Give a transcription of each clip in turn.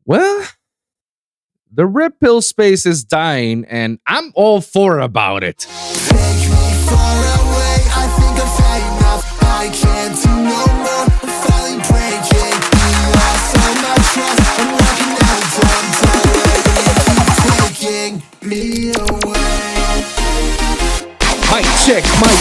Well, the red pill space is dying, and I'm all for about it. Take me far away. I think I've had enough. I can't do no more. I'm finally breaking. You lost all my trust. I'm walking out of time. Keep taking me away. Mic check. 1,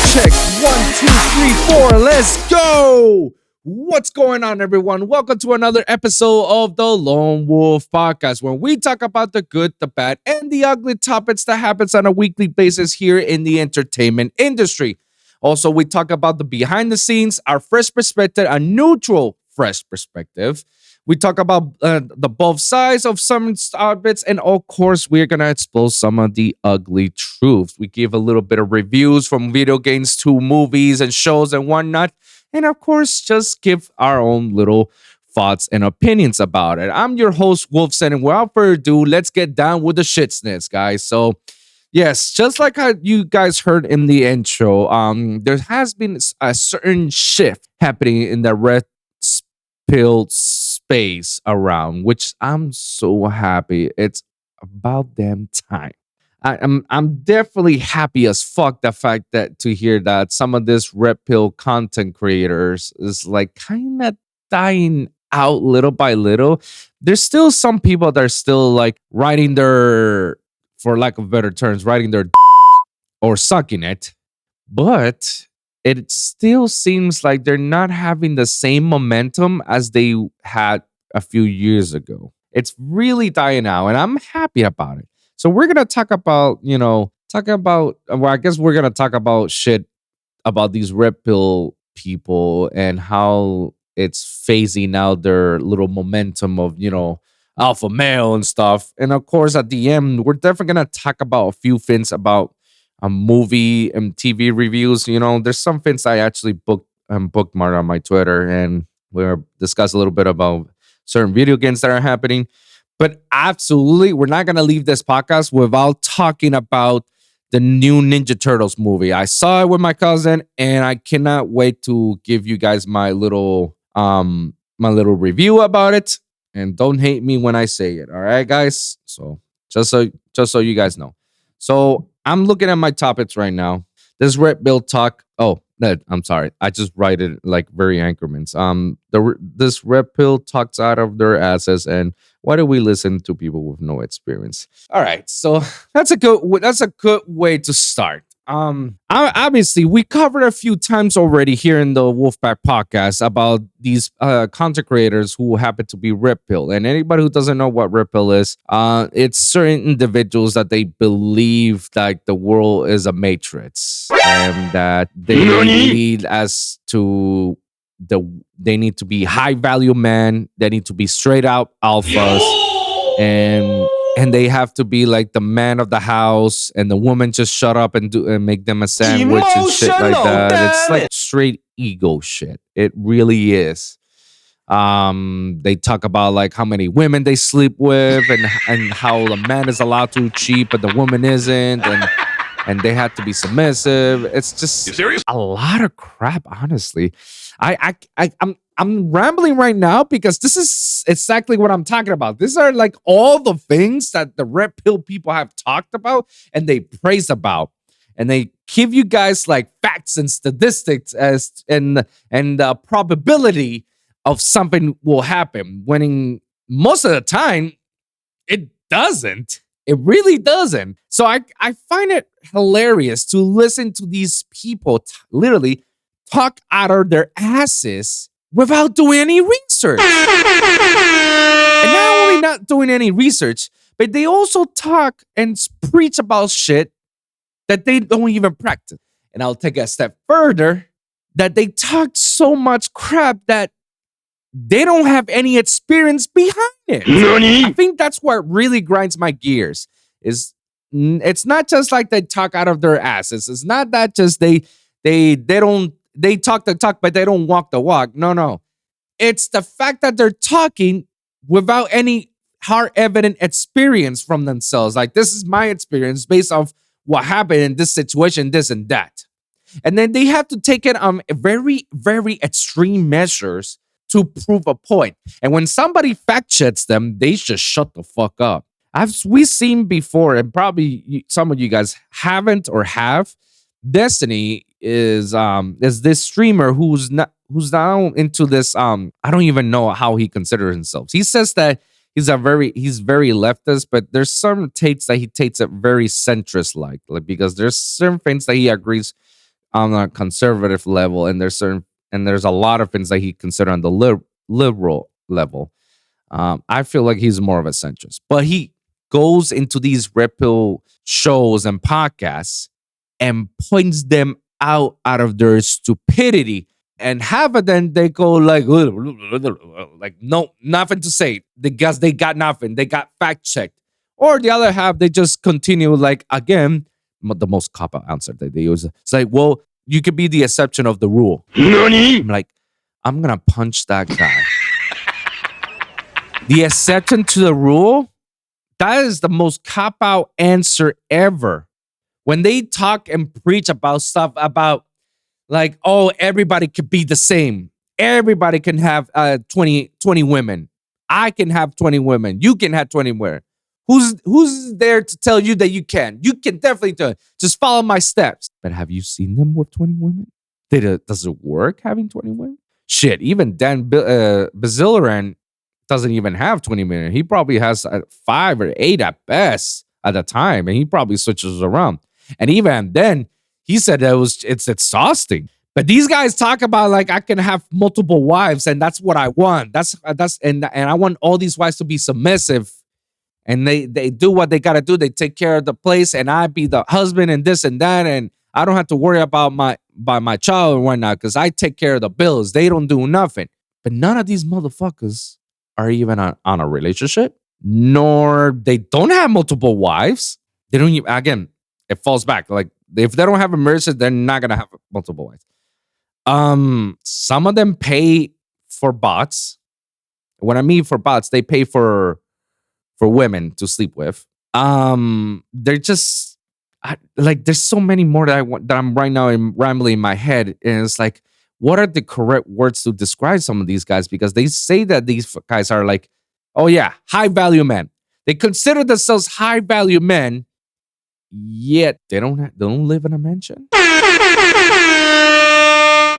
2, 3, 4. Let's go. What's going on, everyone? Welcome to another episode of the Lone Wolv Podcast, where we talk about the good, the bad, and the ugly topics that happens on a weekly basis here in the entertainment industry. Also, we talk about the behind the scenes, our fresh perspective, a neutral, fresh perspective. We talk about the both sides of some topics, and of course, we're gonna expose some of the ugly truths. We give a little bit of reviews from video games to movies and shows and whatnot. And of course, just give our own little thoughts and opinions about it. I'm your host, Wolv, and without further ado, let's get down with the shitsness, guys. So, yes, just like how you guys heard in the intro, there has been a certain shift happening in the red pill space around, which I'm so happy. It's about damn time. I'm definitely happy as fuck the fact that to hear that some of this red pill content creators is like kind of dying out little by little. There's still some people that are still like riding their, for lack of better terms, riding their or sucking it, but it still seems like they're not having the same momentum as they had a few years ago. It's really dying out, and I'm happy about it. So we're gonna talk about, well, I guess we're gonna talk about shit about these red pill people and how it's phasing out their little momentum of, alpha male and stuff. And of course, at the end, we're definitely gonna talk about a few things about a movie and TV reviews. There's some things I actually bookmarked on my Twitter, and we'll discuss a little bit about certain video games that are happening. But absolutely, we're not going to leave this podcast without talking about the new Ninja Turtles movie. I saw it with my cousin, and I cannot wait to give you guys my little review about it. And don't hate me when I say it. All right, guys? So just so you guys know. So I'm looking at my topics right now. This red pill talk. Oh, I'm sorry. I just write it like very anchorments. This red pill talks out of their asses, and why do we listen to people with no experience? All right, so that's a good way to start. Obviously, we covered a few times already here in the Wolfpack podcast about these content creators who happen to be red pill. And anybody who doesn't know what red pill is, it's certain individuals that they believe that the world is a matrix and that they need as to they need to be high value men, they need to be straight out alphas, and they have to be like the man of the house, and the woman just shut up and make them a sandwich and shit like that. It's like straight ego shit. It really is. They talk about like how many women they sleep with and how the man is allowed to cheat but the woman isn't, and they have to be submissive. It's just a lot of crap, honestly. I'm rambling right now because this is exactly what I'm talking about. These are like all the things that the red pill people have talked about and they praise about. And they give you guys like facts and statistics and the probability of something will happen. When most of the time, it doesn't. It really doesn't. So I find it hilarious to listen to these people literally talk out of their asses without doing any research. And not only not doing any research, but they also talk and preach about shit that they don't even practice. And I'll take a step further, that they talk so much crap that they don't have any experience behind it. I think that's what really grinds my gears. It's not just like they talk out of their asses. It's not that just they talk the talk, but they don't walk the walk. No. It's the fact that they're talking without any hard evident experience from themselves. Like, this is my experience based off what happened in this situation, this and that. And then they have to take it on very, very extreme measures to prove a point. And when somebody fact checks them, they just shut the fuck up. We've seen before, and probably some of you guys haven't or have. Destiny is this streamer who's now into this. I don't even know how he considers himself. He says that he's very leftist, but there's some takes that he takes it very centrist like because there's certain things that he agrees on a conservative level, and there's a lot of things that he considers on the liberal level. I feel like he's more of a centrist, but he goes into these RedPill shows and podcasts and points them out of their stupidity. And half of them, they go like no, nothing to say. Because they got nothing. They got fact checked. Or the other half, they just continue like, again, the most cop-out answer that they use. It's like, well, you could be the exception of the rule. Nani? I'm like, I'm going to punch that guy. The exception to the rule? That is the most cop-out answer ever. When they talk and preach about stuff about like, oh, everybody could be the same. Everybody can have 20 women. I can have 20 women. You can have 20 women. Who's there to tell you that you can? You can definitely do it. Just follow my steps. But have you seen them with 20 women? Does it work having 20 women? Shit, even Dan Baziliran doesn't even have 20 women. He probably has 5 or 8 at best at the time, and he probably switches around. And even then, he said it's exhausting. But these guys talk about like I can have multiple wives, and that's what I want. And I want all these wives to be submissive, and they do what they gotta do. They take care of the place, and I be the husband and this and that, and I don't have to worry about my child and whatnot because I take care of the bills. They don't do nothing. But none of these motherfuckers are even on a relationship, nor they don't have multiple wives. They don't even, again, it falls back. Like if they don't have a marriage, they're not gonna have multiple wives. Some of them pay for bots. When I mean for bots, they pay for women to sleep with. They're just there's so many more that I'm right now rambling in my head, and it's like, what are the correct words to describe some of these guys? Because they say that these guys are like, oh yeah, high value men. They consider themselves high value men, yet they don't live in a mansion.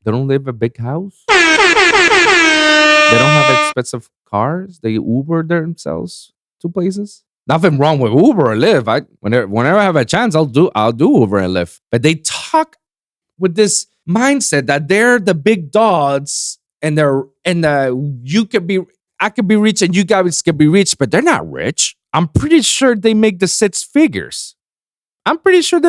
They don't live in a big house. They don't have expensive cars. They Uber themselves to places. Nothing wrong with Uber or Lyft. Whenever I have a chance, I'll do Uber and Lyft. But they talk with this mindset that they're the big dogs, and I could be rich and you guys can be rich, but they're not rich. I'm pretty sure they make the 6 figures. I'm pretty sure.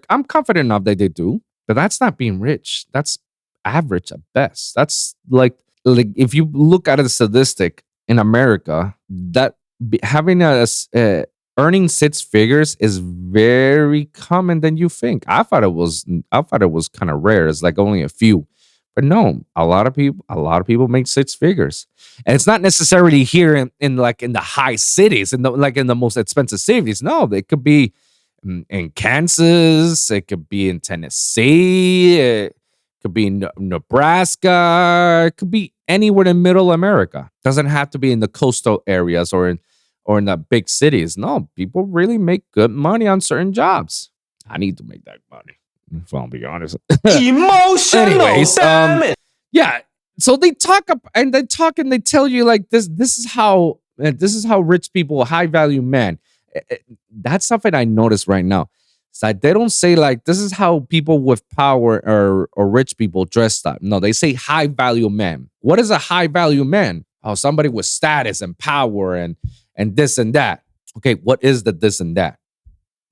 I'm confident enough that they do. But that's not being rich. That's average at best. That's like if you look at a statistic in America, that having earning 6 figures is very common than you think. I thought it was kind of rare. It's like only a few. But no, a lot of people make 6 figures. And it's not necessarily here in the high cities, in the most expensive cities. No, they could be in Kansas, it could be in Tennessee, it could be in Nebraska, it could be anywhere in middle America. It doesn't have to be in the coastal areas or in the big cities. No, people really make good money on certain jobs. I need to make that money, if I'll be honest. Emotional. Anyways, yeah. So they talk and they tell you like this is how rich people, high value men. That's something I notice right now. It's like they don't say like this is how people with power or rich people dress up. No, they say high value men. What is a high value man? Oh, somebody with status and power and this and that. Okay, what is the this and that?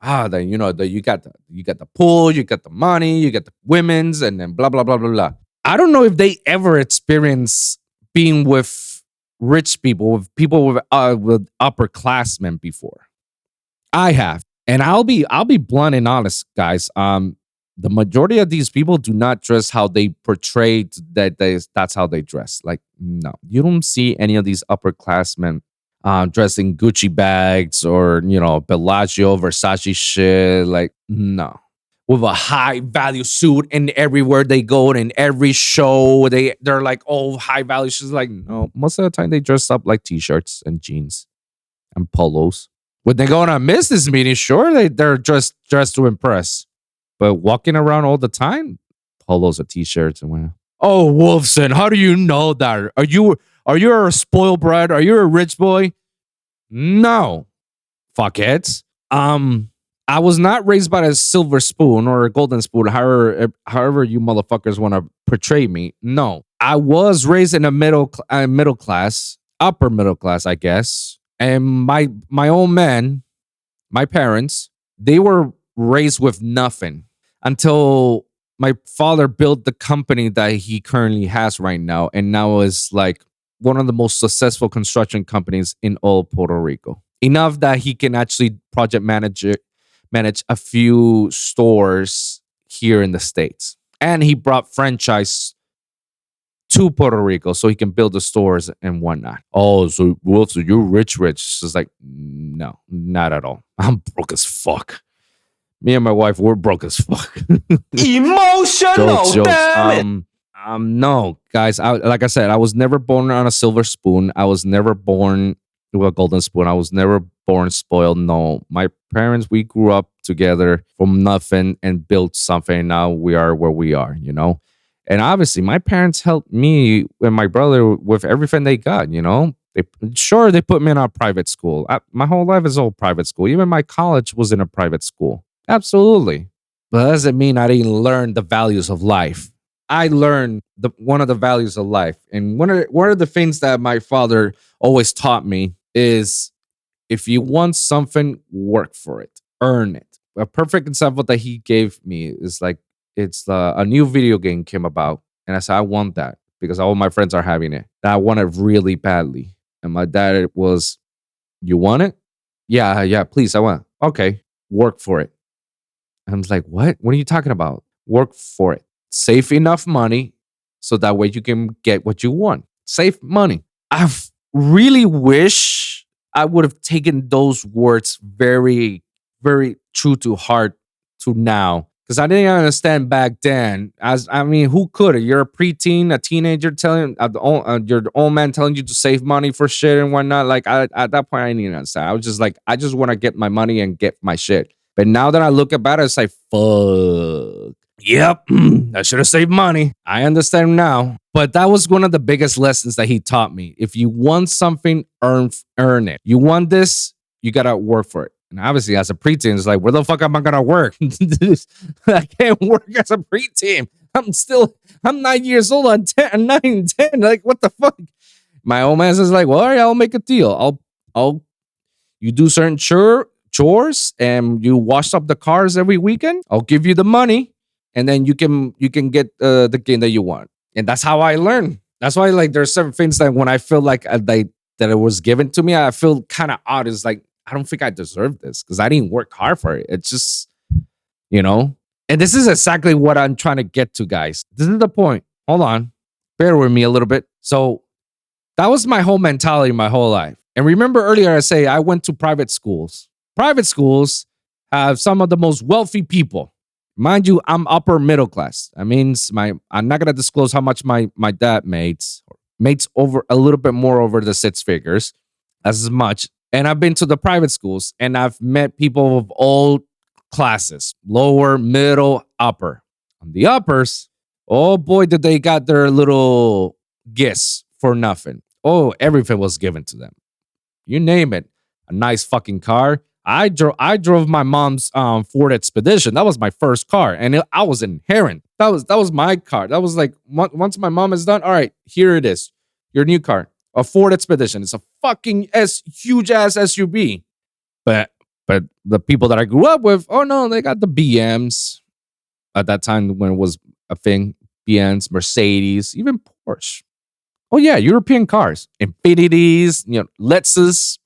Then you got the pool, you got the money, you got the women's, and then blah blah blah blah blah. I don't know if they ever experience being with rich people, with people with upperclassmen before. I have, and I'll be blunt and honest, guys. The majority of these people do not dress how they portray that's how they dress. Like, no, you don't see any of these upperclassmen dressing Gucci bags or Bellagio, Versace shit. Like, no. with a high value suit, and everywhere they go and in every show, they're like, oh, high value. She's like, no, most of the time they dress up like t-shirts and jeans and polos. When they go on a business meeting, sure, they're dressed to impress. But walking around all the time, polos or t-shirts and whatnot. Oh, Wolfson, how do you know that? Are you a spoiled brat? Are you a rich boy? No, fuckheads. I was not raised by a silver spoon or a golden spoon, however you motherfuckers want to portray me. No, I was raised in a middle class, upper middle class, I guess. And my own men, my parents, they were raised with nothing until my father built the company that he currently has right now, and now is like one of the most successful construction companies in all Puerto Rico. Enough that he can actually project manage a few stores here in the States. And he brought franchise to Puerto Rico so he can build the stores and whatnot. Oh, so Wolf, so you're rich. It's like, no, not at all. I'm broke as fuck. Me and my wife, we're broke as fuck. Emotional, Jokes. damn it. No, guys. Like I said, I was never born on a silver spoon. I was never born with a golden spoon. I was never born spoiled. No, my parents, we grew up together from nothing and built something. Now we are where we are, you know? And obviously, my parents helped me and my brother with everything they got, you know? They put me in a private school. My whole life is all private school. Even my college was in a private school. Absolutely. But that doesn't mean I didn't learn the values of life. I learned one of the values of life. And one of the things that my father always taught me is if you want something, work for it. Earn it. A perfect example that he gave me is like, it's a new video game came about. And I said, I want that because all my friends are having it. And I want it really badly. And my dad was, you want it? Yeah, please, I want it. Okay, work for it. I was like, what? What are you talking about? Work for it. Save enough money so that way you can get what you want. Save money. I really wish I would have taken those words very, very true to heart to now. Because I didn't understand back then. Who could? You're a preteen, a teenager telling your old man telling you to save money for shit and whatnot. Like at that point, I didn't understand. I was just like, I just want to get my money and get my shit. But now that I look about it, it's like, fuck. Yep, I should have saved money. I understand now. But that was one of the biggest lessons that he taught me. If you want something, earn it. You want this, you gotta work for it. And obviously, as a preteen, it's like, where the fuck am I gonna work? I can't work as a preteen. I'm 9 years old. I'm 9, 10. Like, what the fuck? My old man says, like, well, all right, I'll make a deal. You do certain chores and you wash up the cars every weekend. I'll give you the money, and then you can get the game that you want. And that's how I learn. That's why, like, there's certain things that when I feel like that it was given to me, I feel kind of odd. It's like, I don't think I deserve this because I didn't work hard for it. It's just, you know. And this is exactly what I'm trying to get to, guys. This is the point. Hold on. Bear with me a little bit. So that was my whole mentality my whole life. And remember earlier I say I went to private schools. Private schools have some of the most wealthy people. Mind you, I'm upper middle class. That means I'm not gonna disclose how much my dad makes over a little bit more over the 6 figures, as much. And I've been to the private schools and I've met people of all classes, lower, middle, upper. On the uppers, oh boy, did they got their little gifts for nothing. Oh, everything was given to them. You name it. A nice fucking car. I drove my mom's Ford Expedition. That was my first car, and I was inherent. That was my car. That was like once my mom is done. All right, here it is, your new car, a Ford Expedition. It's a fucking huge ass SUV. But the people that I grew up with, oh no, they got the BMs at that time when it was a thing. BMs, Mercedes, even Porsche. Oh yeah, European cars, Infinities, Lexus.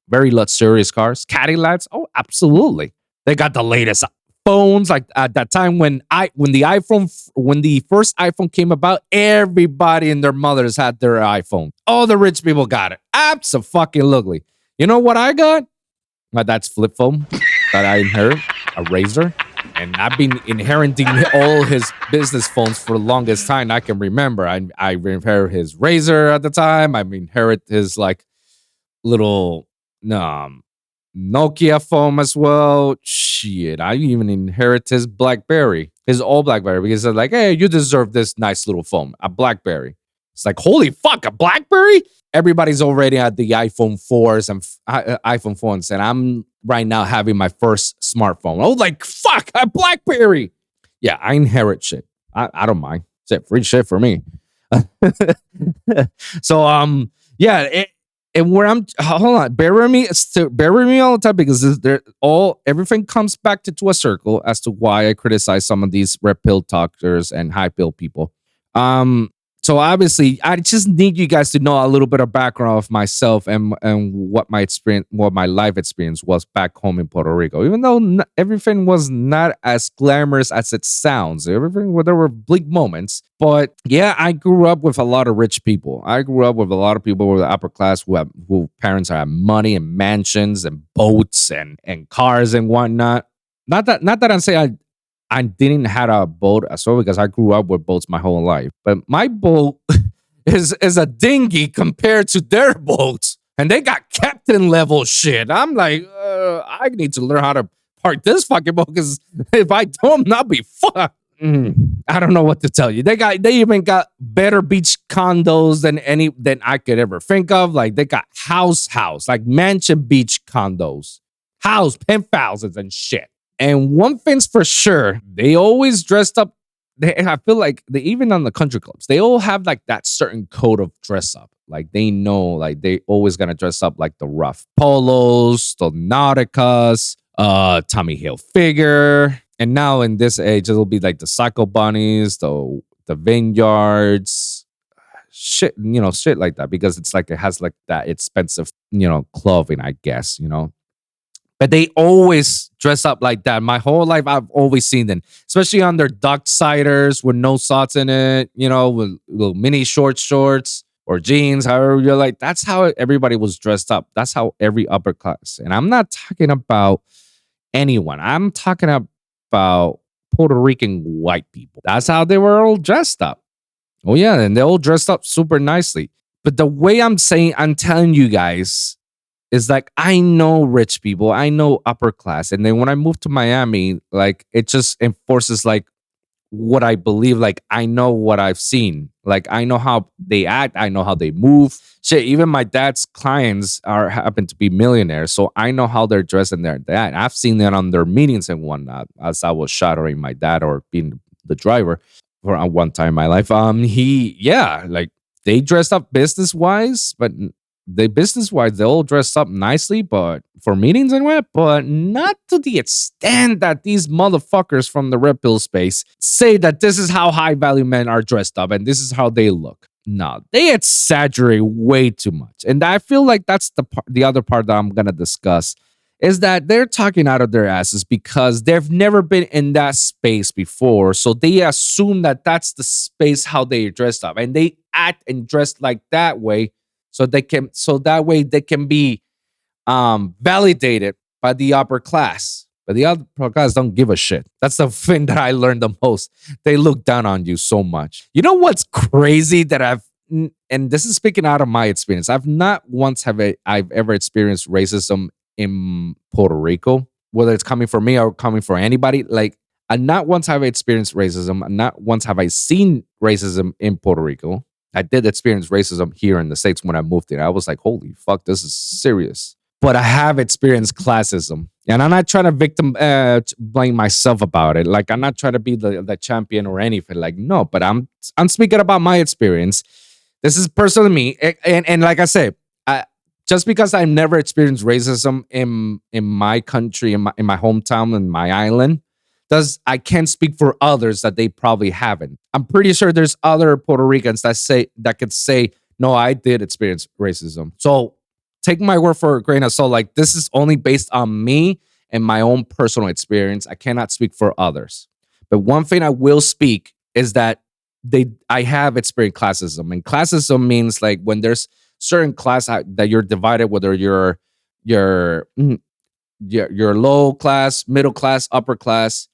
Very luxurious cars, Cadillacs. Oh, absolutely. They got the latest phones. Like at that time when the first iPhone came about, everybody and their mothers had their iPhone. All the rich people got it. Abso-fucking-lutely. You know what I got? My dad's flip phone that I inherited, a Razor. And I've been inheriting all his business phones for the longest time I can remember. I inherited his Razor at the time. I inherited his like little Nokia phone as well. Shit, I even inherit his BlackBerry, his old BlackBerry, because they're like, hey, you deserve this nice little phone, a BlackBerry. It's like, holy fuck, a BlackBerry? Everybody's already at the iPhone 4s and iPhone phones, and I'm right now having my first smartphone. I was like, fuck, a BlackBerry. Yeah, I inherit shit. I don't mind. It's free shit for me. So yeah, and where I'm hold on, bear with me all the time because everything comes back to a circle as to why I criticize some of these red pill talkers and high pill people. So obviously, I just need you guys to know a little bit of background of myself and what my experience, what my life experience was back home in Puerto Rico. Even though everything was not as glamorous as it sounds, there were bleak moments. But yeah, I grew up with a lot of rich people. I grew up with a lot of people who were the upper class who parents have money and mansions and boats and cars and whatnot. Not that I'm saying I didn't have a boat as well because I grew up with boats my whole life. But my boat is a dinghy compared to their boats. And they got captain level shit. I'm like, I need to learn how to park this fucking boat because if I don't, I'll be fucked. I don't know what to tell you. They even got better beach condos than I could ever think of. Like they got house, like mansion beach condos, house, penthouses and shit. And one thing's for sure, they always dressed up. I feel like even on the country clubs, they all have like that certain code of dress up. Like they know, like they always gonna dress up like the rough polos, the Nauticas, Tommy Hilfiger. And now in this age, it'll be like the Psycho Bunnies, the Vineyards, shit, shit like that. Because it's like it has like that expensive, clothing, I guess, But they always dress up like that. My whole life, I've always seen them, especially on their duck ciders with no socks in it, with little mini shorts or jeans, however you're like. That's how everybody was dressed up. That's how every upper class. And I'm not talking about anyone. I'm talking about Puerto Rican white people. That's how they were all dressed up. Oh, yeah. And they all dressed up super nicely. But the way I'm telling you guys, is like, I know rich people, I know upper class. And then when I moved to Miami, like it just enforces like what I believe. Like I know what I've seen. Like I know how they act. I know how they move. Shit, even my dad's clients happen to be millionaires. So I know how they're dressed and that. I've seen that on their meetings and whatnot as I was shadowing my dad or being the driver for one time in my life. Like they dressed up business-wise, but they all dressed up nicely, but for meetings and what, but not to the extent that these motherfuckers from the red pill space say that this is how high value men are dressed up and this is how they look. No, they exaggerate way too much. And I feel like that's the other part that I'm going to discuss is that they're talking out of their asses because they've never been in that space before. So they assume that that's the space how they dressed up and they act and dress like that way. So that way they can be validated by the upper class. But the upper class don't give a shit. That's the thing that I learned the most. They look down on you so much. You know what's crazy that and this is speaking out of my experience. I've not once I've ever experienced racism in Puerto Rico, whether it's coming from me or coming from anybody. Like, not once have I experienced racism. Not once have I seen racism in Puerto Rico. I did experience racism here in the States when I moved there. I was like, holy fuck, this is serious. But I have experienced classism. And I'm not trying to blame myself about it. Like, I'm not trying to be the champion or anything. Like, no, but I'm speaking about my experience. This is personal to me. And like I said, just because I've never experienced racism in my country, in my hometown, in my island, I can't speak for others that they probably haven't. I'm pretty sure there's other Puerto Ricans that could say, no, I did experience racism. So take my word for a grain of salt. Like, this is only based on me and my own personal experience. I cannot speak for others. But one thing I will speak is that I have experienced classism. And classism means like when there's certain class that you're divided, whether you're low class, middle class, upper class.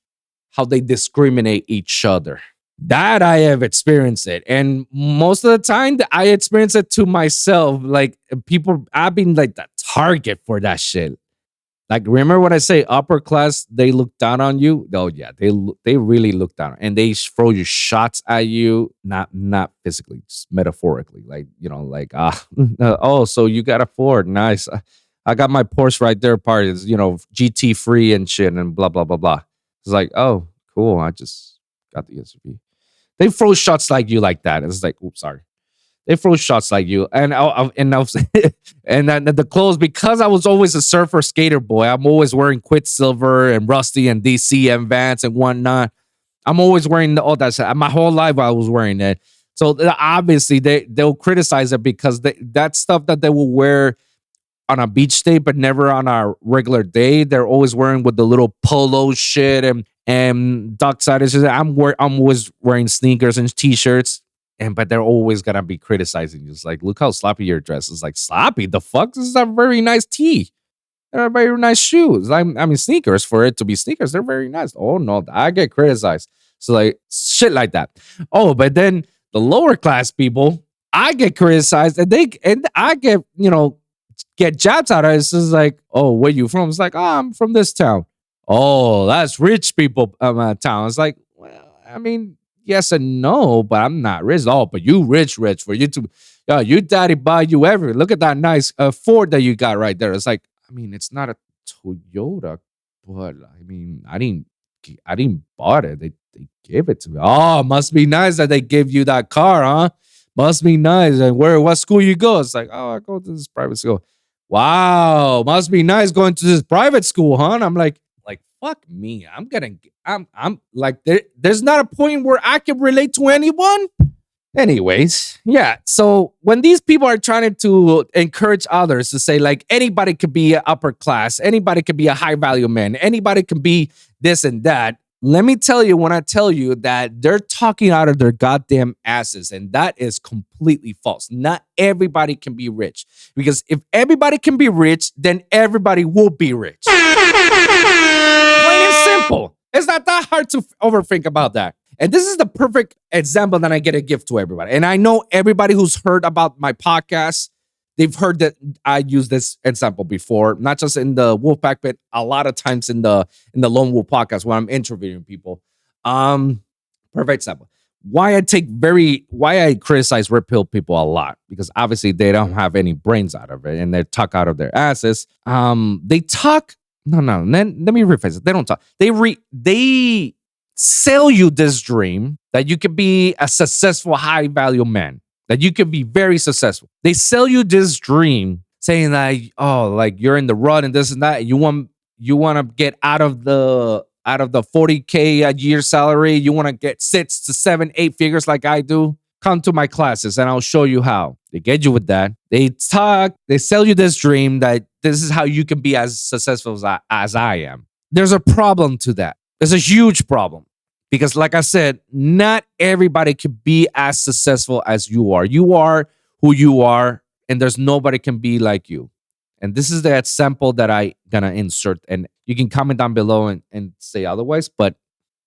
how they discriminate each other. That I have experienced it. And most of the time I experience it to myself. Like people, I've been like the target for that shit. Like, remember what I say, upper class, they look down on you. Oh yeah, they really look down, and they throw you shots at you, not physically, just metaphorically. Like, like oh, so you got a Ford, nice. I got my Porsche right there, part is GT free and shit, and blah blah blah blah. It's like, oh, cool, I just got the SUV. They throw shots like you like that. It's like, oops, sorry. They throw shots like you, and and then the clothes, because I was always a surfer skater boy. I'm always wearing Quicksilver and Rusty and DC and Vans and whatnot. I'm always wearing all that shit. My whole life I was wearing it. So obviously they'll criticize it because that stuff that they will wear on a beach day, but never on a regular day. They're always wearing with the little polo shit and dockside. I'm always wearing sneakers and t-shirts. But they're always gonna be criticizing you. It's like, look how sloppy your dress is. Like, sloppy? The fuck? This is a very nice tee. They're very nice shoes. I mean, sneakers, for it to be sneakers, they're very nice. Oh no, I get criticized. So like shit like that. Oh, but then the lower class people, I get criticized, and I get get jabs out of it. It's just like, oh, where you from? It's like, oh, I'm from this town. Oh, that's rich people town. It's like, well, I mean, yes and no, but I'm not rich. Oh, but you rich for you to, you daddy buy you everything. Look at that nice Ford that you got right there. It's like, I mean, it's not a Toyota, but I mean, I didn't bought it. They gave it to me. Oh, must be nice that they give you that car, huh? Must be nice. And what school you go? It's like, oh, I go to this private school. Wow, must be nice going to this private school, huh? And I'm like, fuck me. I'm like, there's not a point where I can relate to anyone. Anyways, yeah. So when these people are trying to encourage others to say, like, anybody could be an upper class, anybody could be a high value man, anybody can be this and that. Let me tell you, when I tell you that they're talking out of their goddamn asses, and that is completely false. Not everybody can be rich, because if everybody can be rich, then everybody will be rich. Plain and simple. It's not that hard to overthink about that. And this is the perfect example that I get to give to everybody. And I know everybody who's heard about my podcast, they've heard that I use this example before, not just in the Wolfpack, but a lot of times in the Lone Wolf podcast when I'm interviewing people. Perfect example. Why I criticize RedPill people a lot, because obviously they don't have any brains out of it and they talk out of their asses. They talk. No. Let me rephrase it. They don't talk. They sell you this dream that you could be a successful, high value man, that you could be very successful. They sell you this dream saying that, oh, like you're in the rut and this and that. And you want to get out of the 40K a year salary. You want to get 6 to 7, 8 figures like I do. Come to my classes and I'll show you how. They get you with that. They sell you this dream that this is how you can be as successful as I am. There's a problem to that. There's a huge problem. Because like I said, not everybody can be as successful as you are. You are who you are, and there's nobody can be like you. And this is the example that I gonna insert. And you can comment down below and say otherwise. But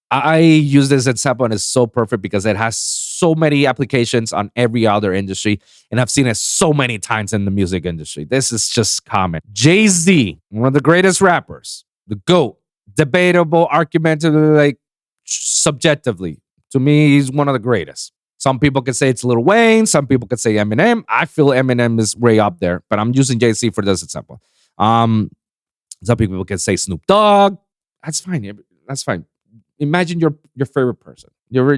I use this example, and it's so perfect because it has so many applications on every other industry. And I've seen it so many times in the music industry. This is just common. Jay-Z, one of the greatest rappers, the GOAT, debatable, argumentative, like subjectively. To me, he's one of the greatest. Some people could say it's Lil Wayne. Some people could say Eminem. I feel Eminem is way up there, but I'm using Jay-Z for this example. Some people could say Snoop Dogg. That's fine. That's fine. Imagine your favorite person. Your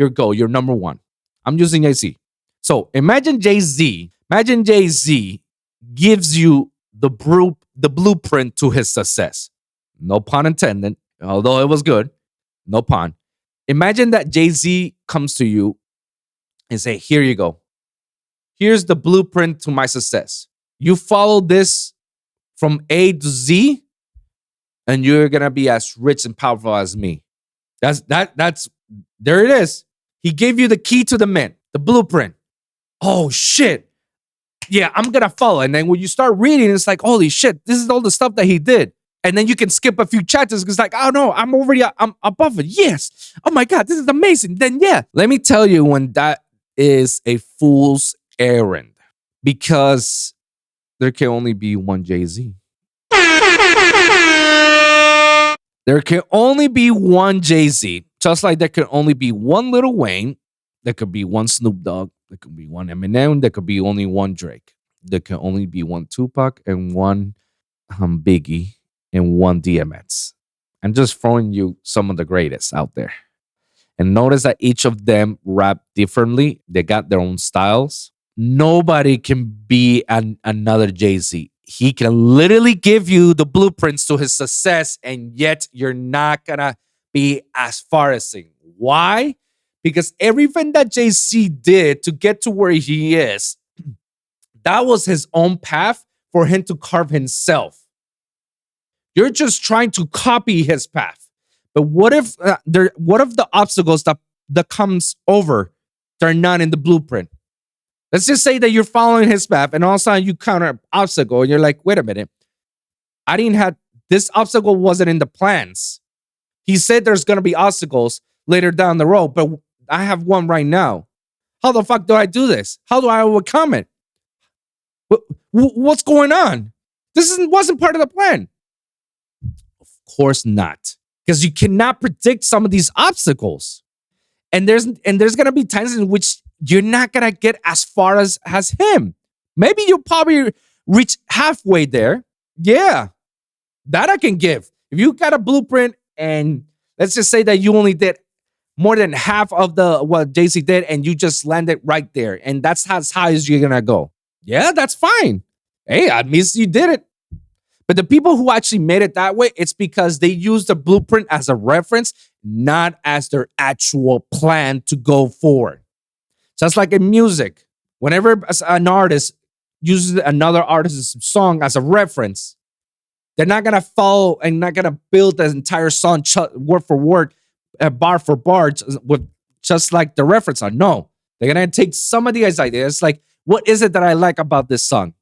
goal, your number one. I'm using Jay-Z. So imagine Jay-Z. Imagine Jay-Z gives you the blueprint to his success. No pun intended, although it was good. No pun. Imagine that Jay-Z comes to you and say, here you go. Here's the blueprint to my success. You follow this from A to Z, and you're going to be as rich and powerful as me. That's there it is. He gave you the key to the mint, the blueprint. Oh, shit. Yeah, I'm going to follow. And then when you start reading, it's like, holy shit, this is all the stuff that he did. And then you can skip a few chapters because like, oh no, I'm above it. Yes. Oh my God, this is amazing. Then yeah, let me tell you when that is a fool's errand because there can only be one Jay-Z. There can only be one Jay-Z, just like there can only be one Lil Wayne. There could be one Snoop Dogg. There could be one Eminem. There could be only one Drake. There can only be one Tupac and one Biggie and one DMX. I'm just throwing you some of the greatest out there. And notice that each of them rap differently. They got their own styles. Nobody can be another Jay-Z. He can literally give you the blueprints to his success, and yet you're not going to be as far as him. Why? Because everything that Jay-Z did to get to where he is, that was his own path for him to carve himself. You're just trying to copy his path. But what if the obstacles that comes over, they're not in the blueprint? Let's just say that you're following his path and all of a sudden you counter an obstacle and you're like, wait a minute. This obstacle wasn't in the plans. He said there's going to be obstacles later down the road, but I have one right now. How the fuck do I do this? How do I overcome it? What's going on? This wasn't part of the plan. Of course not. Because you cannot predict some of these obstacles. And there's going to be times in which you're not going to get as far as him. Maybe you'll probably reach halfway there. Yeah, that I can give. If you got a blueprint and let's just say that you only did more than half of what Jay-Z did and you just landed right there. And that's as high as you're going to go. Yeah, that's fine. Hey, at least you did it. But the people who actually made it that way, it's because they used the blueprint as a reference, not as their actual plan to go forward. Just like in music, whenever an artist uses another artist's song as a reference, they're not going to follow and not going to build the entire song word for word, bar for bar, with just like the reference are. No, they're going to take some of these ideas. Like, what is it that I like about this song?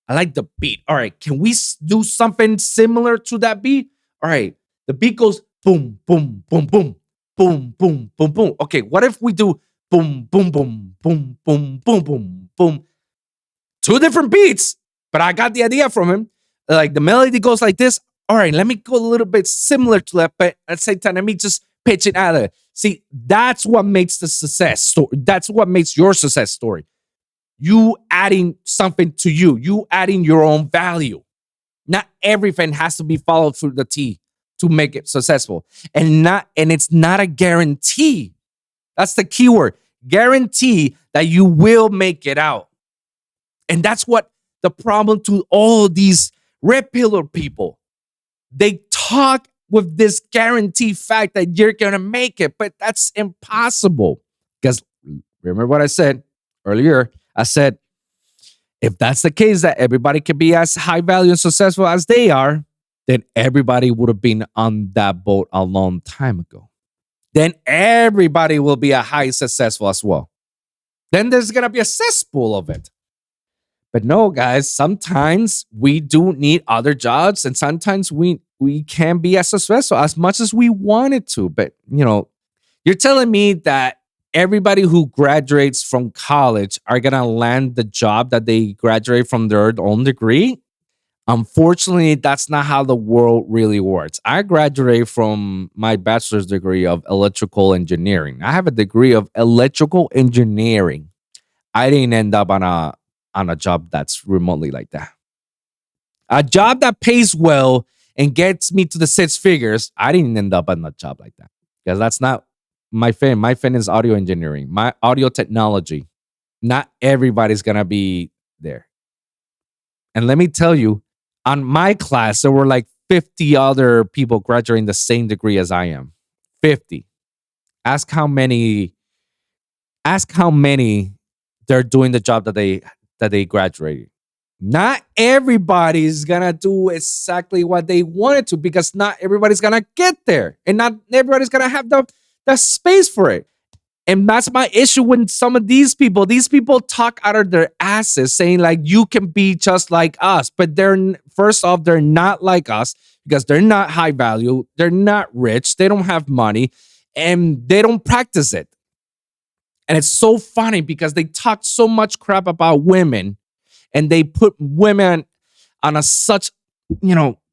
I like the beat. All right, can we do something similar to that beat? All right, the beat goes boom, boom, boom, boom, boom, boom, boom, boom. Okay, what if we do boom, boom, boom, boom, boom, boom, boom, boom? Two different beats, but I got the idea from him. Like the melody goes like this. All right, let me go a little bit similar to that, but at the same time, let me just pitch it out of it. See, that's what makes the success story. That's what makes your success story. You adding something to you adding your own value. Not everything has to be followed through the T to make it successful. And it's not a guarantee. That's the key word. Guarantee that you will make it out. And that's what the problem to all these red pillar people. They talk with this guarantee fact that you're going to make it, but that's impossible. Because remember what I said earlier? I said, if that's the case, that everybody can be as high value and successful as they are, then everybody would have been on that boat a long time ago. Then everybody will be a high successful as well. Then there's going to be a cesspool of it. But no, guys, sometimes we do need other jobs, and sometimes we can be as successful as much as we wanted to. But, you're telling me that everybody who graduates from college are going to land the job that they graduate from their own degree? Unfortunately, that's not how the world really works. I graduated from my bachelor's degree of electrical engineering. I have a degree of electrical engineering. I didn't end up on a job that's remotely like that. A job that pays well and gets me to the six figures, I didn't end up on a job like that. Because that's not my thing. My thing is audio engineering, my audio technology. Not everybody's going to be there. And let me tell you, on my class, there were like 50 other people graduating the same degree as I am. 50. Ask how many they're doing the job that they graduated. Not everybody's gonna do exactly what they wanted to, because not everybody's gonna get there, and not everybody's gonna have the space for it. And that's my issue with some of these people. These people talk out of their asses saying like, you can be just like us. But first off, they're not like us because they're not high value. They're not rich. They don't have money and they don't practice it. And it's so funny because they talk so much crap about women and they put women on such,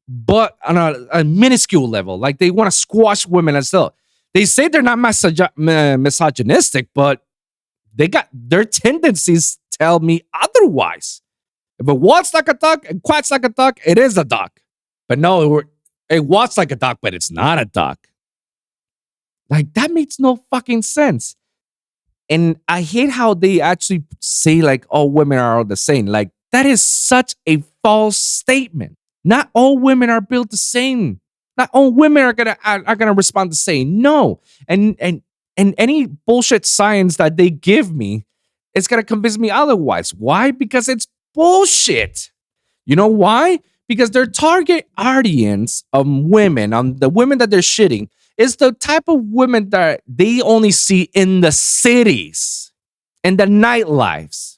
but on a minuscule level. Like they want to squash women and stuff. They say they're not misogynistic, but they got their tendencies tell me otherwise. If it walks like a duck and quacks like a duck, it is a duck. But no, it walks like a duck, but it's not a duck. Like that makes no fucking sense. And I hate how they actually say like all women are all the same. Like that is such a false statement. Not all women are built the same. Not all women are gonna respond the same. No, and any bullshit science that they give me, it's gonna convince me otherwise. Why? Because it's bullshit. You know why? Because their target audience of women, the women that they're shitting, is the type of women that they only see in the cities, in the nightlives.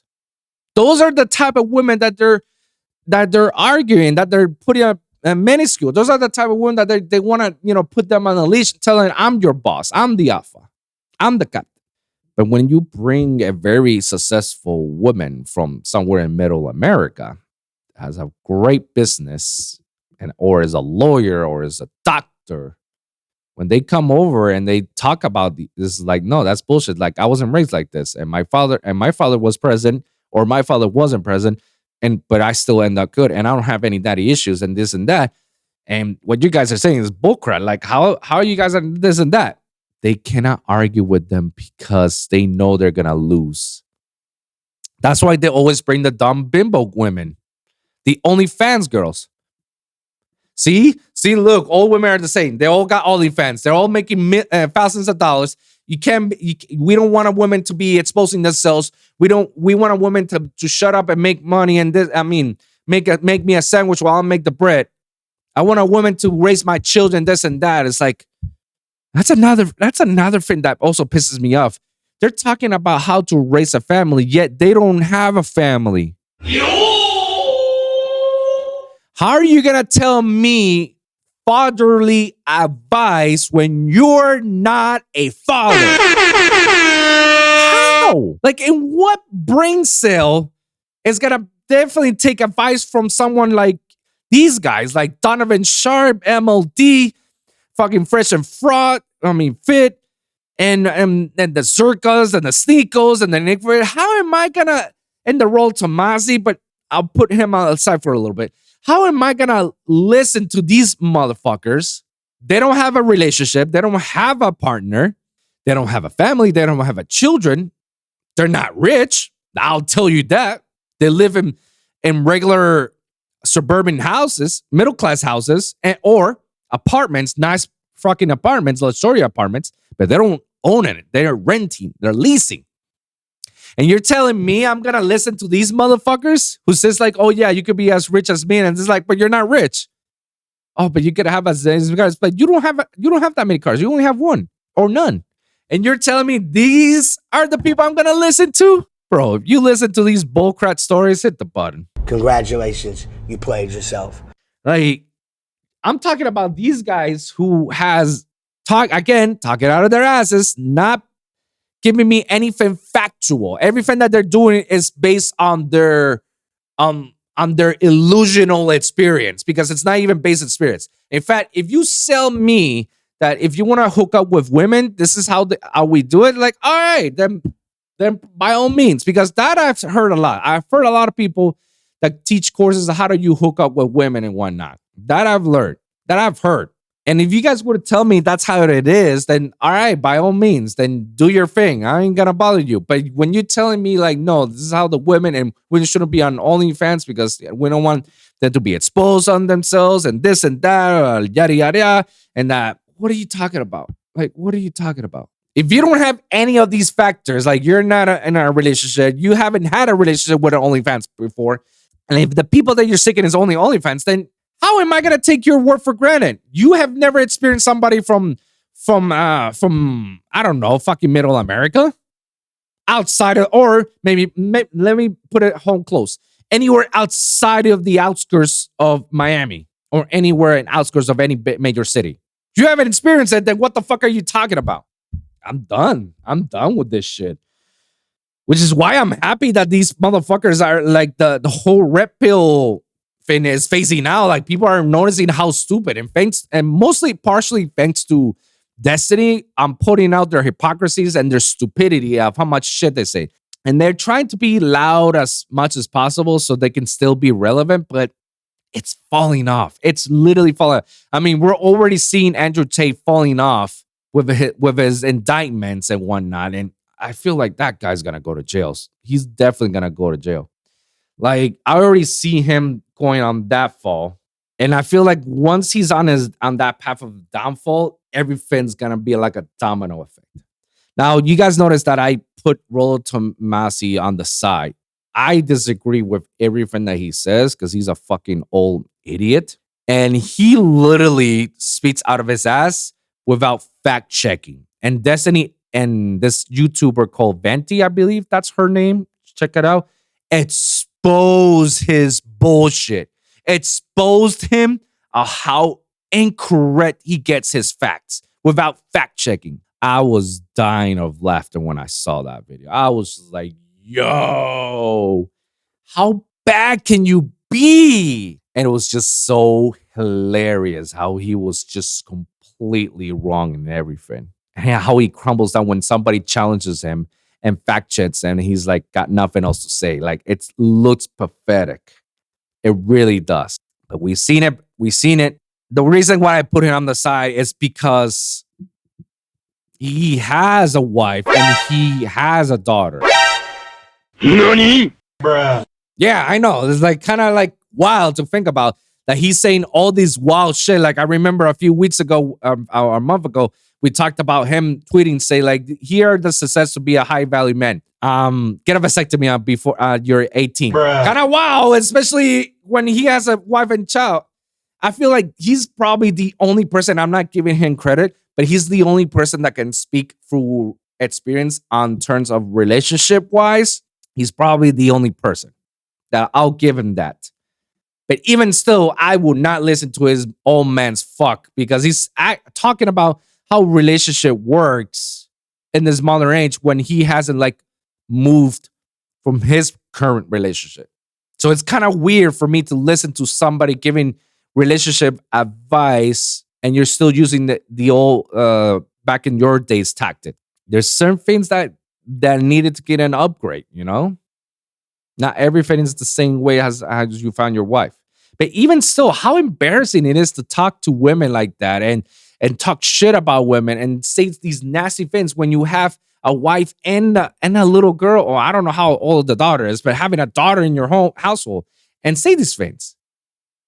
Those are the type of women that they're arguing, that they're putting up. Minuscule. Those are the type of women that they want to, put them on a leash, telling I'm your boss, I'm the alpha, I'm the captain. But when you bring a very successful woman from somewhere in Middle America, has a great business, or is a lawyer or is a doctor, when they come over and they talk about this, is like, no, that's bullshit. Like I wasn't raised like this, and my father was present, or my father wasn't present. But I still end up good, and I don't have any daddy issues and this and that. And what you guys are saying is bullcrap. Like how are you guys on this and that? They cannot argue with them because they know they're gonna lose. That's why they always bring the dumb bimbo women, the OnlyFans girls. See, look, all women are the same. They all got OnlyFans. They're all making thousands of dollars. We don't want a woman to be exposing themselves. We want a woman to shut up and make money and make me a sandwich while I make the bread. I want a woman to raise my children, this and that. It's like, that's another thing that also pisses me off. They're talking about how to raise a family, yet they don't have a family. How are you going to tell me fatherly advice when you're not a father? How? Like, in what brain cell is going to definitely take advice from someone like these guys, like Donovan Sharp, MLD, fucking Fresh and Fit, and the Circus and the Sneakos and the Nick. How am I going to, and the Roll Tomasi, but I'll put him aside for a little bit. How am I going to listen to these motherfuckers? They don't have a relationship. They don't have a partner. They don't have a family. They don't have a children. They're not rich. I'll tell you that. They live in regular suburban houses, middle-class houses, or apartments, nice fucking apartments, luxury apartments, but they don't own it. They're renting. They're leasing. And you're telling me I'm going to listen to these motherfuckers who says like, oh yeah, you could be as rich as me. And it's like, but you're not rich. Oh, but you could have as many cars, but you don't have that many cars. You only have one or none. And you're telling me these are the people I'm going to listen to? Bro, if you listen to these bullcrap stories, hit the button. Congratulations, you played yourself. Like, I'm talking about these guys who talking out of their asses, not giving me anything factual. Everything that they're doing is based on their illusional experience, because it's not even based on experience. In fact, if you sell me that if you want to hook up with women, this is how we do it, like, all right, then by all means, because that I've heard a lot. I've heard a lot of people that teach courses on how do you hook up with women and whatnot. That I've learned, that I've heard. And if you guys were to tell me that's how it is, then all right, by all means, then do your thing. I ain't gonna bother you. But when you're telling me like, no, this is how the women, and we shouldn't be on OnlyFans because we don't want them to be exposed on themselves and this and that, yada, yada, yada, and that. What are you talking about? Like, what are you talking about? If you don't have any of these factors, like you're not in a relationship, you haven't had a relationship with an OnlyFans before, and if the people that you're seeking is only OnlyFans, then how am I going to take your word for granted? You have never experienced somebody from from I don't know, fucking middle America, outside of, or maybe let me put it home close, anywhere outside of the outskirts of Miami or anywhere in outskirts of any major city. If you haven't experienced it, then what the fuck are you talking about? I'm done with this shit. Which is why I'm happy that these motherfuckers are like the whole RedPill thing is phasing out. Like, people are noticing how stupid, and mostly partially thanks to Destiny, I'm putting out their hypocrisies and their stupidity of how much shit they say. And they're trying to be loud as much as possible so they can still be relevant, but it's falling off. It's literally falling off. I mean, we're already seeing Andrew Tate falling off with his indictments and whatnot. And I feel like that guy's going to go to jail. He's definitely going to go to jail. Like, I already see him going on that fall. And I feel like once he's on that path of downfall, everything's going to be like a domino effect. Now, you guys notice that I put Rollo Tomasi on the side. I disagree with everything that he says because he's a fucking old idiot. And he literally speaks out of his ass without fact checking. And Destiny and this YouTuber called Venti, I believe that's her name. Check it out. Expose his bullshit. Exposed him how incorrect he gets his facts without fact checking. I was dying of laughter when I saw that video. I was just like, yo, how bad can you be? And it was just so hilarious how he was just completely wrong in everything. And how he crumbles down when somebody challenges him and fact checks him, and he's like got nothing else to say. Like, it looks pathetic. It really does. But we've seen it. The reason why I put him on the side is because he has a wife and he has a daughter. Nani? Bruh. Yeah, I know. It's like kind of like wild to think about that he's saying all these wild shit. Like, I remember a few weeks ago, or a month ago, we talked about him tweeting, say like, here are the success to be a high value man. Get a vasectomy before you're 18. Kind of wow, especially when he has a wife and child. I feel like he's probably the only person, I'm not giving him credit, but he's the only person that can speak through experience on terms of relationship wise. He's probably the only person that I'll give him that. But even still, I will not listen to his old man's fuck because he's talking about how relationship works in this modern age when he hasn't like moved from his current relationship. So it's kind of weird for me to listen to somebody giving relationship advice and you're still using the old back in your days tactic. There's certain things that needed to get an upgrade, you know? Not everything is the same way as you found your wife. But even still, how embarrassing it is to talk to women like that and talk shit about women and say these nasty things when you have a wife and a little girl, or I don't know how old the daughter is, but having a daughter in your household and say these things.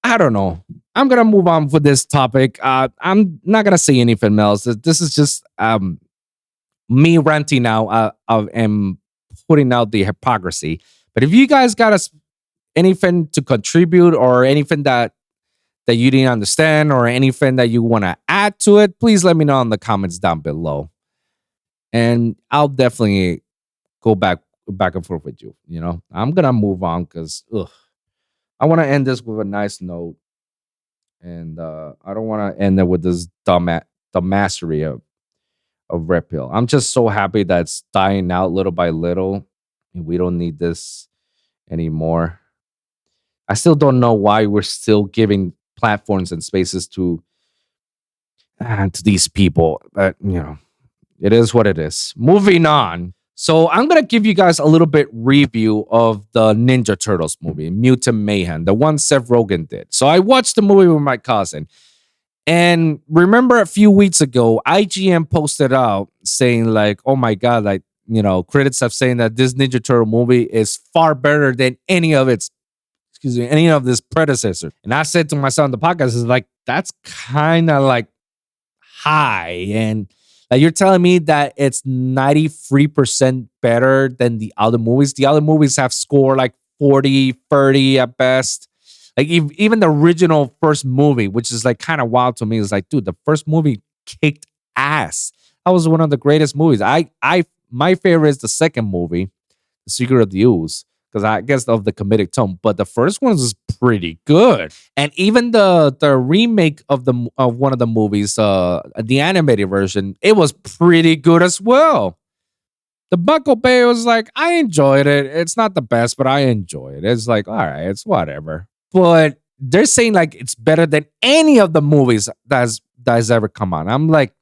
I don't know. I'm going to move on for this topic. I'm not going to say anything else. This is just me ranting now and putting out the hypocrisy. But if you guys got anything to contribute or anything that you didn't understand or anything that you want to add to it, please let me know in the comments down below. And I'll definitely go back and forth with you. You know, I'm going to move on because I want to end this with a nice note. And I don't want to end it with this dumbassery of RedPill. I'm just so happy that it's dying out little by little. And we don't need this anymore. I still don't know why we're still giving platforms and spaces to these people. But, you know, it is what it is. Moving on. So I'm going to give you guys a little bit review of the Ninja Turtles movie, Mutant Mayhem, the one Seth Rogen did. So I watched the movie with my cousin. And remember a few weeks ago, IGN posted out saying like, oh my God, like, you know, critics have saying that this Ninja Turtle movie is far better than any of this predecessor. And I said to myself on the podcast, is like, that's kind of like high. And like, you're telling me that it's 93% better than the other movies. The other movies have scored like 40, 30 at best. Like even the original first movie, which is like kind of wild to me, is like, dude, the first movie kicked ass. That was one of the greatest movies. My favorite is the second movie, The Secret of the Ooze, because I guess of the comedic tone. But the first one is pretty good, and even the remake of one of the movies, the animated version, it was pretty good as well. The Buckle Bay was like, I enjoyed it. It's not the best, but I enjoy it. It's like, all right, it's whatever. But they're saying like it's better than any of the movies that's ever come on. I'm like,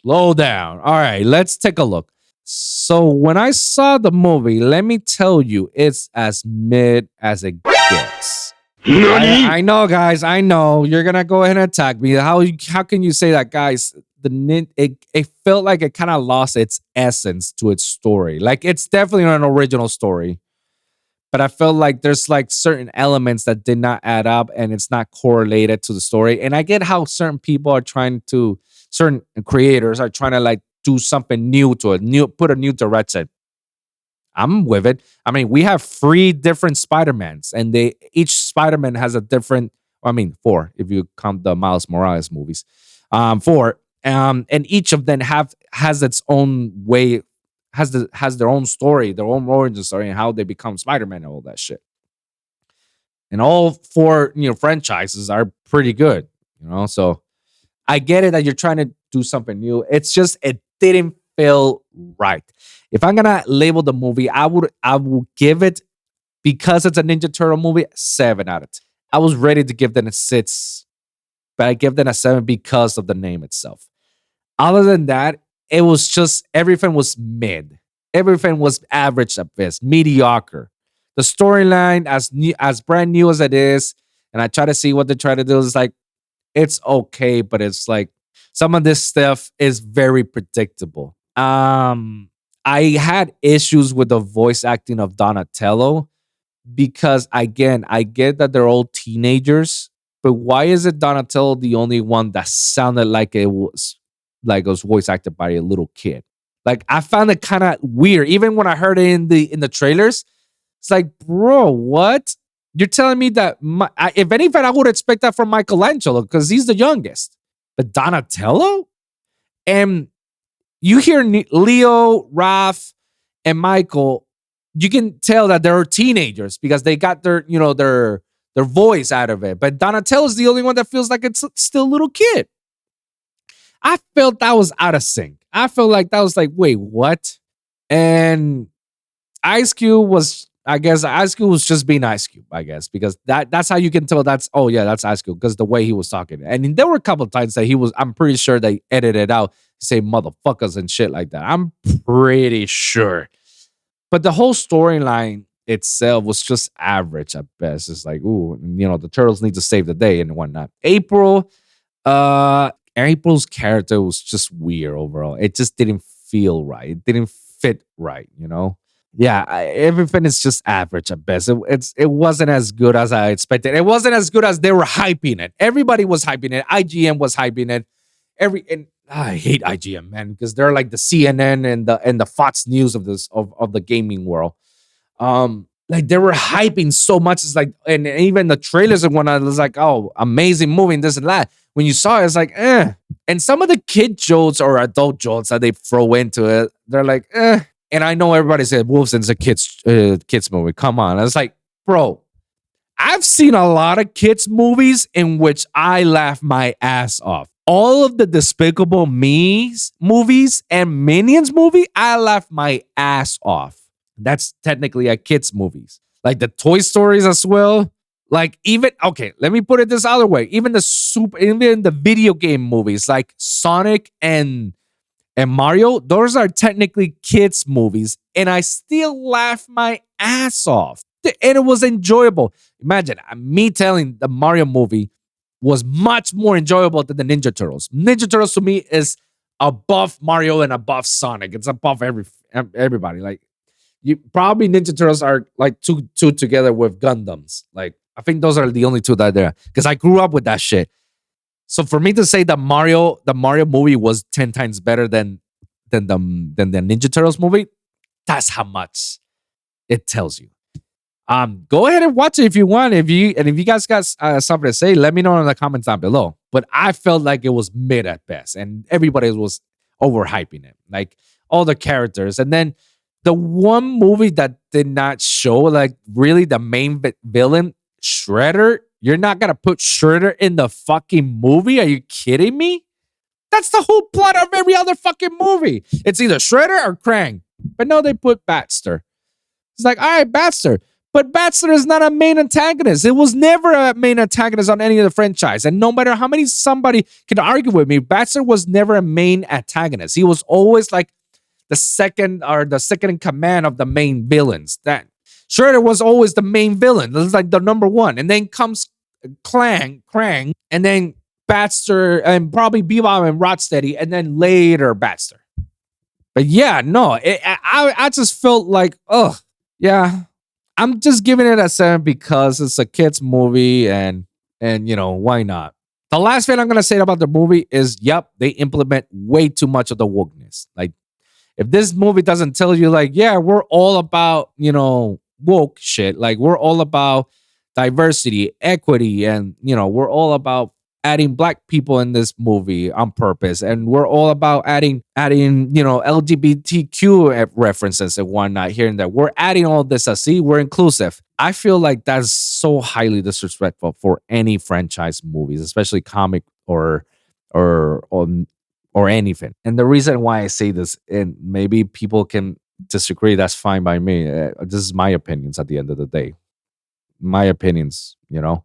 slow down. All right, let's take a look. So when I saw the movie, let me tell you, it's as mid as it gets. I know, guys. I know you're gonna go ahead and attack me. How can you say that, guys? It felt like it kind of lost its essence to its story. Like it's definitely an original story, but I felt like there's like certain elements that did not add up, and it's not correlated to the story. And I get how certain creators are trying to like do something new to it, put a new direction. I'm with it. I mean, we have 3 different Spider-Mans, and each Spider-Man has a different. 4 if you count the Miles Morales movies. 4. And each of them has its own way, has their own story, their own origin story, and how they become Spider-Man and all that shit. And all 4 franchises are pretty good, So I get it that you're trying to do something new. It's just it didn't feel right. If I'm gonna label the movie, I will give it, because it's a Ninja Turtle movie, 7 out of 10. I was ready to give them a 6, but I give them a 7 because of the name itself. Other than that, it was just everything was mid. Everything was average at best, mediocre. The storyline, as brand new as it is, and I try to see what they try to do, is like it's okay, but it's like some of this stuff is very predictable. I had issues with the voice acting of Donatello because, again, I get that they're all teenagers, but why is it Donatello the only one that sounded like it was voice acted by a little kid? Like I found it kind of weird. Even when I heard it in the trailers, it's like, bro, what? You're telling me that if anything, I would expect that from Michelangelo because he's the youngest. But Donatello? And you hear Leo, Raph, and Michael, you can tell that they're teenagers because they got their voice out of it. But Donatello's the only one that feels like it's still a little kid. I felt that was out of sync. I felt like that was like, wait, what? And Ice Cube was just being Ice Cube, I guess, because that's how you can tell that's Ice Cube, because the way he was talking. And there were a couple of times that I'm pretty sure they edited out to say motherfuckers and shit like that. I'm pretty sure. But the whole storyline itself was just average at best. It's like, ooh, the turtles need to save the day and whatnot. April's character was just weird overall. It just didn't feel right. It didn't fit right, Yeah, everything is just average at best. It wasn't as good as I expected. It wasn't as good as they were hyping it. Everybody was hyping it. IGN was hyping it. And I hate IGN, man, because they're like the CNN and the Fox News of the gaming world. Like they were hyping so much. It's like, and even the trailers and whatnot, it was like, oh, amazing movie and this and that. When you saw it, it's like, eh. And some of the kid jokes or adult jokes that they throw into it, they're like, eh. And I know everybody said Wolfson's a kids movie. Come on. I was like, bro, I've seen a lot of kids movies in which I laugh my ass off. All of the Despicable Me's movies and Minions movie, I laugh my ass off. That's technically a kids movies. Like the Toy Stories as well. Like let me put it this other way. Even the video game movies like Sonic and Mario, those are technically kids movies, and I still laugh my ass off. And it was enjoyable. Imagine me telling the Mario movie was much more enjoyable than the Ninja Turtles. Ninja Turtles to me is above Mario and above Sonic. It's above everybody. Like probably Ninja Turtles are like two together with Gundams. Like I think those are the only two that are there because I grew up with that shit. So for me to say that the Mario movie was 10 times better than the Ninja Turtles movie, that's how much it tells you. Go ahead and watch it if you want. If you guys got something to say, let me know in the comments down below. but I felt like it was mid at best, and everybody was overhyping it, like all the characters. And then the one movie that did not show like really the main villain, Shredder. You're not gonna put Shredder in the fucking movie? Are you kidding me? That's the whole plot of every other fucking movie. It's either Shredder or Krang. But no, they put Baxter. It's like, all right, Baxter. But Baxter is not a main antagonist. It was never a main antagonist on any of the franchise. And no matter how many somebody can argue with me, Baxter was never a main antagonist. He was always like the second in command of the main villains. That Shredder was always the main villain. It was like the number one. And then comes Krang, and then Baxter, and probably Bebop and Rocksteady, and then later Baxter. But yeah, no, I just felt like, oh, yeah. I'm just giving it a 7 because it's a kid's movie, and you know, why not? The last thing I'm gonna say about the movie is, yep, they implement way too much of the wokeness. Like, if this movie doesn't tell you, like, yeah, we're all about, you know, woke shit, like we're all about diversity, equity, and you know, we're all about adding black people in this movie on purpose, and we're all about adding you know, LGBTQ references and whatnot here and there. We're adding all this. See, we're inclusive. I feel like that's so highly disrespectful for any franchise movies, especially comic or anything. And the reason why I say this, and maybe people can disagree, that's fine by me. This is my opinions at the end of the day. My opinions, you know.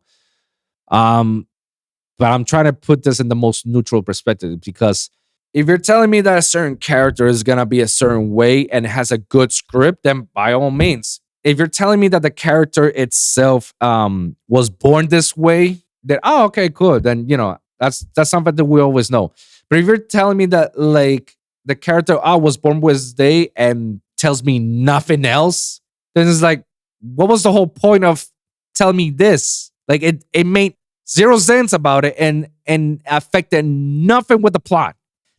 But I'm trying to put this in the most neutral perspective, because if you're telling me that a certain character is going to be a certain way and has a good script, then by all means. If you're telling me that the character itself was born this way, then, oh, okay, cool. Then, you know, that's something that we always know. But if you're telling me that, like, the character was born with this day and tells me nothing else, then it's like, what was the whole point of telling me this? Like, it made zero sense about it and affected nothing with the plot.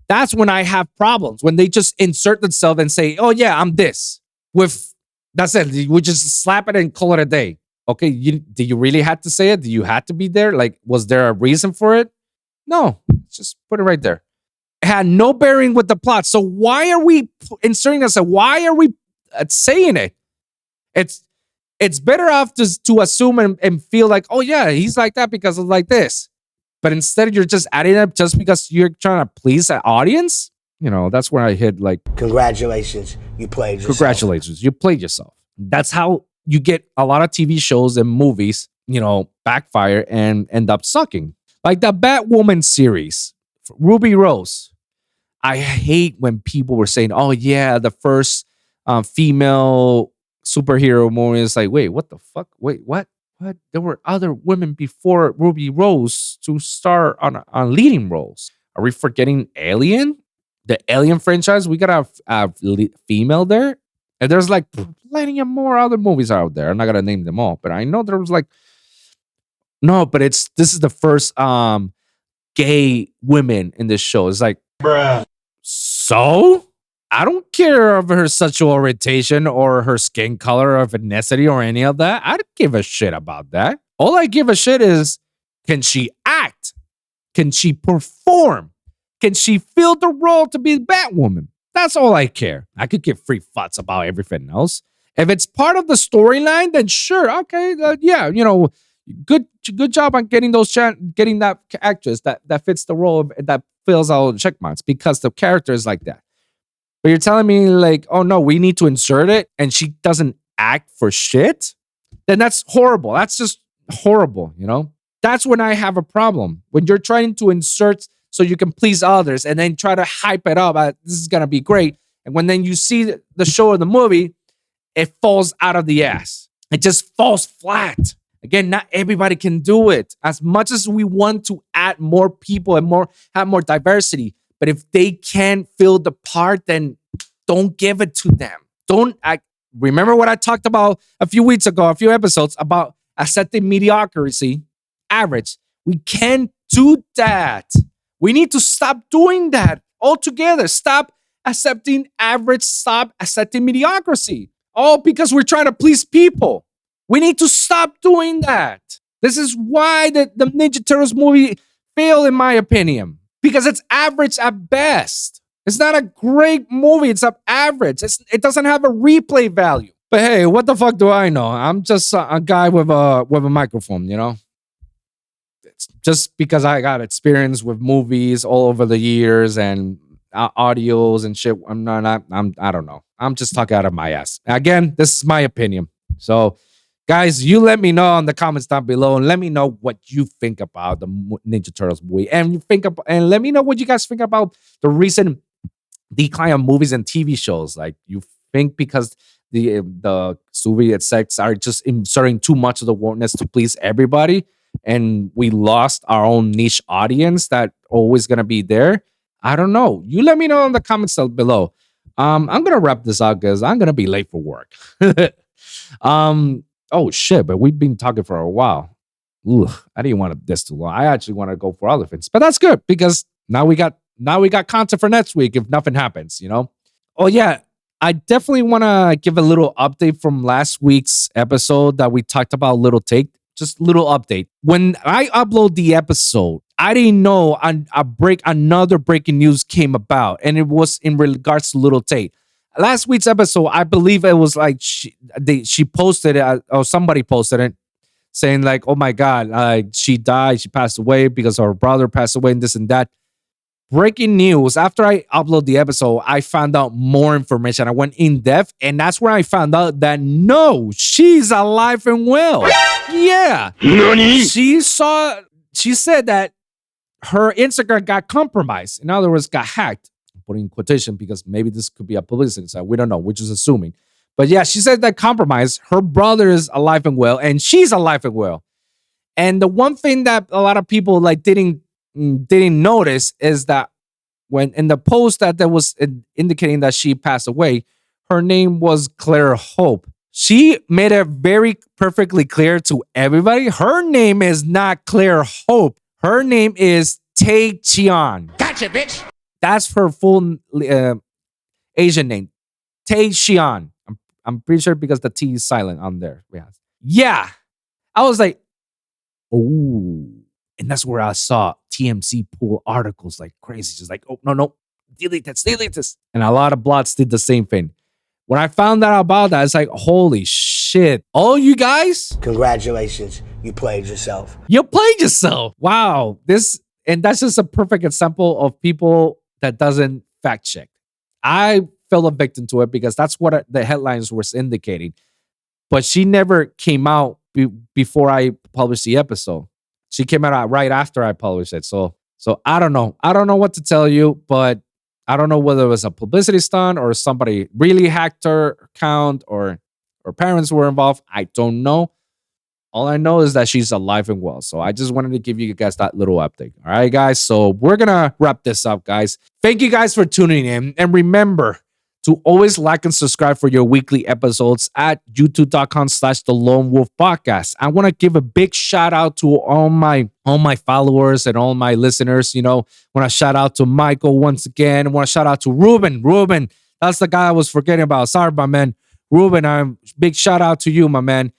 That's when I have problems, when they just insert themselves and say, oh yeah, I'm this. That's it. We just slap it and call it a day. Okay, do you really have to say it? Do you have to be there? Like, was there a reason for it? No, just put it right there. It had no bearing with the plot. So why are we inserting this? Why are we saying it? It's better off just to assume and feel like, oh yeah, he's like that because of like this. But instead, you're just adding up just because you're trying to please an audience. You know, that's where I hit like, Congratulations, you played yourself. Congratulations, you played yourself. That's how you get a lot of TV shows and movies, you know, backfire and end up sucking. Like the Batwoman series, Ruby Rose. I hate when people were saying, oh yeah, the first female superhero movie. Is like, wait, what the fuck? Wait, what? There were other women before Ruby Rose to star on leading roles. Are we forgetting Alien? The Alien franchise, we got a female there. And there's like plenty of more other movies out there. I'm not gonna name them all, but I know there was like, no, but this is the first gay women in this show. It's like, Bruh. So I don't care of her sexual orientation or her skin color or ethnicity or any of that. I don't give a shit about that. All I give a shit is, can she act? Can she perform? Can she fill the role to be Batwoman? That's all I care. I could give free fucks about everything else. If it's part of the storyline, then sure, okay, yeah, you know, good job on getting getting that actress that fits the role, that fills all the check marks, because the character is like that. But you're telling me like, oh no, we need to insert it and she doesn't act for shit? Then that's horrible. That's just horrible, you know? That's when I have a problem. When you're trying to insert so you can please others and then try to hype it up. This is going to be great. And when then you see the show or the movie, it falls out of the ass. It just falls flat. Again, not everybody can do it. As much as we want to add more people and have more diversity, but if they can't fill the part, then don't give it to them. Remember what I talked about a few weeks ago, a few episodes about accepting mediocrity, average. We can't do that. We need to stop doing that altogether. Stop accepting average. Stop accepting mediocrity. All because we're trying to please people. We need to stop doing that. This is why the Ninja Turtles movie fail in my opinion because it's average at best. It's not a great movie. It's average. It doesn't have a replay value. But hey, what the fuck do I know? I'm just a guy with a microphone, you know? It's just because I got experience with movies all over the years and audios and shit. I don't know. I'm just talking out of my ass. Again, this is my opinion. So, guys, you let me know in the comments down below and let me know what you think about the Ninja Turtles movie. And let me know what you guys think about the recent decline of movies and TV shows. Like, you think because the Soviet sects are just inserting too much of the wokeness to please everybody, and we lost our own niche audience that always gonna be there. I don't know. You let me know in the comments down below. I'm gonna wrap this up because I'm gonna be late for work. Oh shit, but we've been talking for a while. Ugh, I didn't want this too long. I actually want to go for other things, but that's good because now we got content for next week if nothing happens, you know? Oh yeah, I definitely want to give a little update from last week's episode that we talked about Little Take. Just a little update. When I upload the episode, I didn't know another breaking news came about, and it was in regards to Little Tate. Last week's episode, I believe it was like she posted it, or somebody posted it, saying like, "Oh my God, she died, she passed away because her brother passed away, and this and that." Breaking news. After I upload the episode, I found out more information. I went in depth, and that's where I found out that no, she's alive and well. Yeah. NANI? She said that her Instagram got compromised. In other words, got hacked. I'm putting in quotation because maybe this could be a publicity side. We don't know. We're just assuming. But yeah, she said that compromised. Her brother is alive and well, and she's alive and well. And the one thing that a lot of people like didn't notice is that when in the post that there was indicating that she passed away, her name was Claire Hope. She made it very perfectly clear to everybody. Her name is not Claire Hope. Her name is Tae Chian. Gotcha, bitch. That's her full Asian name. Tae Chian. I'm pretty sure because the T is silent on there. Yeah. I was like, oh. And that's where I saw TMC pull articles like crazy. Just like, oh, no, delete this. And a lot of blogs did the same thing. When I found out about that, it's like, holy shit. All you guys? Congratulations, you played yourself. You played yourself. Wow. And that's just a perfect example of people that doesn't fact check. I fell a victim to it because that's what the headlines were indicating. But she never came out before I published the episode. She came out right after I published it. So I don't know. I don't know what to tell you, but I don't know whether it was a publicity stunt or somebody really hacked her account or her parents were involved. I don't know. All I know is that she's alive and well. So I just wanted to give you guys that little update. All right, guys. So we're going to wrap this up, guys. Thank you guys for tuning in. And remember to always like and subscribe for your weekly episodes at youtube.com/The Lone Wolv Podcast. I want to give a big shout out to all my followers and all my listeners. You know, want to shout out to Michael once again. I want to shout out to Ruben. Ruben, that's the guy I was forgetting about. Sorry, my man. Ruben, big shout out to you, my man.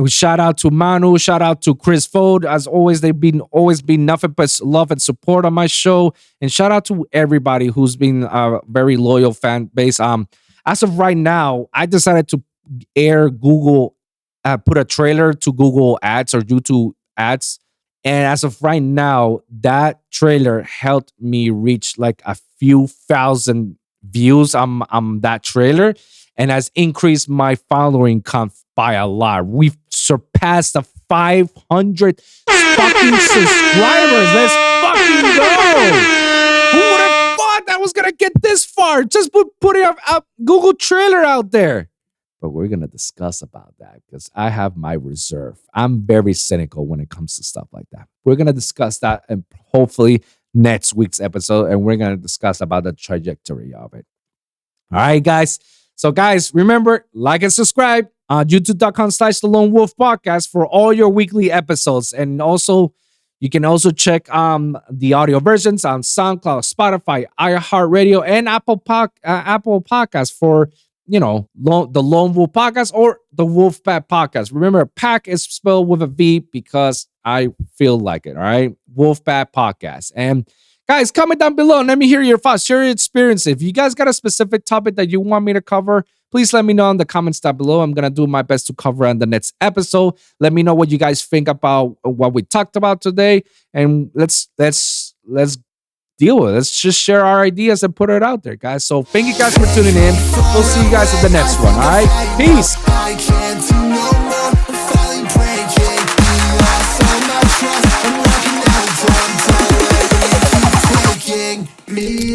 Shout out to Manu, shout out to Chris Fode. As always, they've always been nothing but love and support on my show. And shout out to everybody who's been a very loyal fan base. As of right now, I decided to put a trailer to Google Ads or YouTube Ads. And as of right now, that trailer helped me reach like a few thousand views on that trailer and has increased my following count by a lot. We've surpassed the 500 fucking subscribers. Let's fucking go. Who would have thought that was gonna get this far? Just putting a Google trailer out there. But we're gonna discuss about that because I have my reserve. I'm very cynical when it comes to stuff like that. We're gonna discuss that and hopefully next week's episode, and we're gonna discuss about the trajectory of it. All right, guys. So, guys, remember, like and subscribe on youtube.com/The Lone Wolv Podcast for all your weekly episodes. And also, you can also check the audio versions on SoundCloud, Spotify, iHeartRadio, and Apple Podcasts for, you know, the Lone Wolv Podcast or the Wolf Pack Podcast. Remember, pack is spelled with a V because I feel like it. All right. Wolvpack Podcast. And guys, comment down below and let me hear your thoughts. Share your experience. If you guys got a specific topic that you want me to cover, please let me know in the comments down below. I'm going to do my best to cover on the next episode. Let me know what you guys think about what we talked about today. And let's deal with it. Let's just share our ideas and put it out there, guys. So thank you guys for tuning in. We'll see you guys in the next one. All right. Peace. I can't do no more. I'm finally breaking. You lost all my trust. I'm walking out. Don't let it keep taking me.